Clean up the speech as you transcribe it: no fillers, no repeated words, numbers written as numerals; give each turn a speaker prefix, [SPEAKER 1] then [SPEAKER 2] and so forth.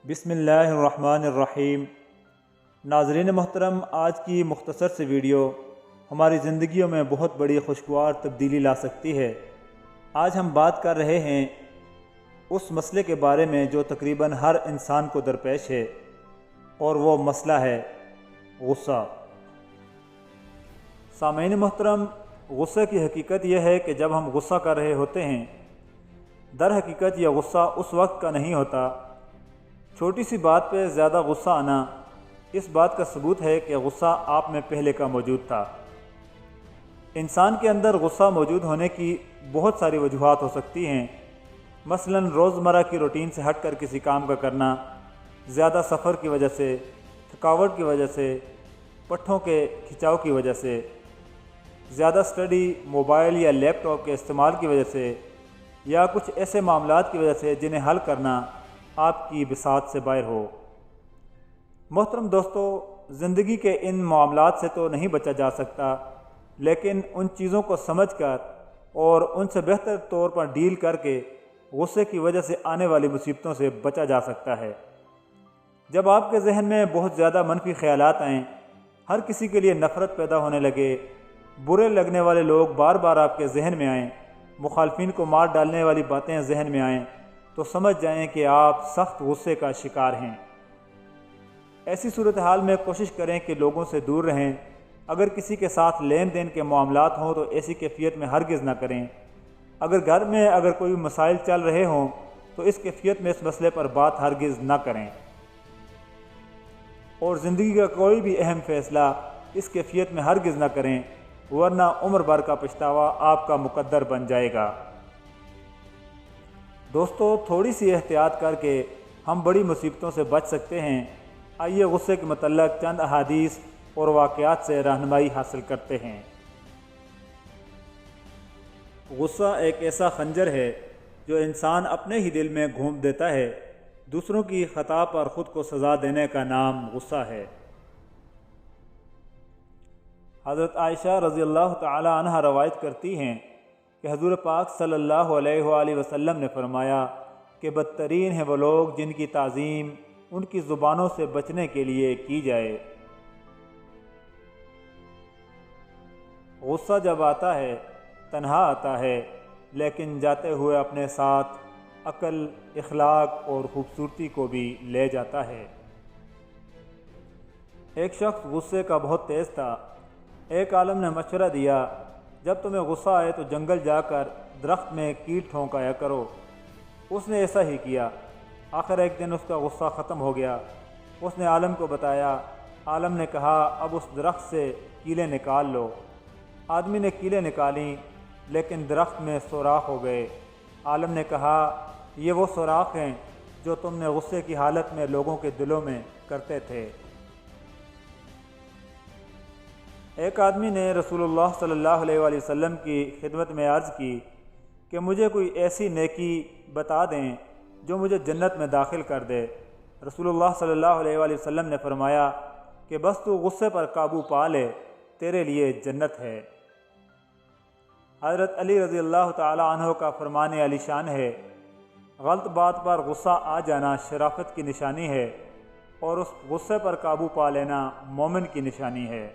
[SPEAKER 1] بسم اللہ الرحمن الرحیم۔ ناظرین محترم، آج کی مختصر سی ویڈیو ہماری زندگیوں میں بہت بڑی خوشگوار تبدیلی لا سکتی ہے۔ آج ہم بات کر رہے ہیں اس مسئلے کے بارے میں جو تقریباً ہر انسان کو درپیش ہے، اور وہ مسئلہ ہے غصہ۔ سامعین محترم، غصے کی حقیقت یہ ہے کہ جب ہم غصہ کر رہے ہوتے ہیں، در حقیقت یہ غصہ اس وقت کا نہیں ہوتا۔ چھوٹی سی بات پہ زیادہ غصہ آنا اس بات کا ثبوت ہے کہ غصہ آپ میں پہلے کا موجود تھا۔ انسان کے اندر غصہ موجود ہونے کی بہت ساری وجوہات ہو سکتی ہیں، مثلاً روزمرہ کی روٹین سے ہٹ کر کسی کام کا کرنا، زیادہ سفر کی وجہ سے، تھکاوٹ کی وجہ سے، پٹھوں کے کھچاؤ کی وجہ سے، زیادہ سٹڈی، موبائل یا لیپ ٹاپ کے استعمال کی وجہ سے، یا کچھ ایسے معاملات کی وجہ سے جنہیں حل کرنا آپ کی بساط سے باہر ہو۔ محترم دوستو، زندگی کے ان معاملات سے تو نہیں بچا جا سکتا، لیکن ان چیزوں کو سمجھ کر اور ان سے بہتر طور پر ڈیل کر کے غصے کی وجہ سے آنے والی مصیبتوں سے بچا جا سکتا ہے۔ جب آپ کے ذہن میں بہت زیادہ منفی خیالات آئیں، ہر کسی کے لیے نفرت پیدا ہونے لگے، برے لگنے والے لوگ بار بار آپ کے ذہن میں آئیں، مخالفین کو مار ڈالنے والی باتیں ذہن میں آئیں، تو سمجھ جائیں کہ آپ سخت غصے کا شکار ہیں۔ ایسی صورتحال میں کوشش کریں کہ لوگوں سے دور رہیں۔ اگر کسی کے ساتھ لین دین کے معاملات ہوں تو ایسی کیفیت میں ہرگز نہ کریں۔ اگر گھر میں کوئی مسائل چل رہے ہوں تو اس کیفیت میں اس مسئلے پر بات ہرگز نہ کریں، اور زندگی کا کوئی بھی اہم فیصلہ اس کیفیت میں ہرگز نہ کریں، ورنہ عمر بھر کا پچھتاوا آپ کا مقدر بن جائے گا۔ دوستو، تھوڑی سی احتیاط کر کے ہم بڑی مصیبتوں سے بچ سکتے ہیں۔ آئیے غصے کے متعلق چند احادیث اور واقعات سے رہنمائی حاصل کرتے ہیں۔ غصہ ایک ایسا خنجر ہے جو انسان اپنے ہی دل میں گھونپ دیتا ہے۔ دوسروں کی خطا پر خود کو سزا دینے کا نام غصہ ہے۔ حضرت عائشہ رضی اللہ تعالی عنہ روایت کرتی ہیں کہ حضور پاک صلی اللہ علیہ وآلہ وسلم نے فرمایا کہ بدترین ہیں وہ لوگ جن کی تعظیم ان کی زبانوں سے بچنے کے لیے کی جائے۔ غصہ جب آتا ہے تنہا آتا ہے، لیکن جاتے ہوئے اپنے ساتھ عقل، اخلاق اور خوبصورتی کو بھی لے جاتا ہے۔ ایک شخص غصے کا بہت تیز تھا۔ ایک عالم نے مشورہ دیا، جب تمہیں غصہ آئے تو جنگل جا کر درخت میں کیل ٹھونکایا کرو۔ اس نے ایسا ہی کیا۔ آخر ایک دن اس کا غصہ ختم ہو گیا۔ اس نے عالم کو بتایا۔ عالم نے کہا، اب اس درخت سے کیلیں نکال لو۔ آدمی نے کیلیں نکالیں، لیکن درخت میں سوراخ ہو گئے۔ عالم نے کہا، یہ وہ سوراخ ہیں جو تم نے غصے کی حالت میں لوگوں کے دلوں میں کرتے تھے۔ ایک آدمی نے رسول اللہ صلی اللہ علیہ وآلہ وسلم کی خدمت میں عرض کی کہ مجھے کوئی ایسی نیکی بتا دیں جو مجھے جنت میں داخل کر دے۔ رسول اللہ صلی اللہ علیہ وآلہ وسلم نے فرمایا کہ بس تو غصے پر قابو پا لے، تیرے لیے جنت ہے۔ حضرت علی رضی اللہ تعالی عنہ کا فرمان علی شان ہے، غلط بات پر غصہ آ جانا شرافت کی نشانی ہے، اور اس غصے پر قابو پا لینا مومن کی نشانی ہے۔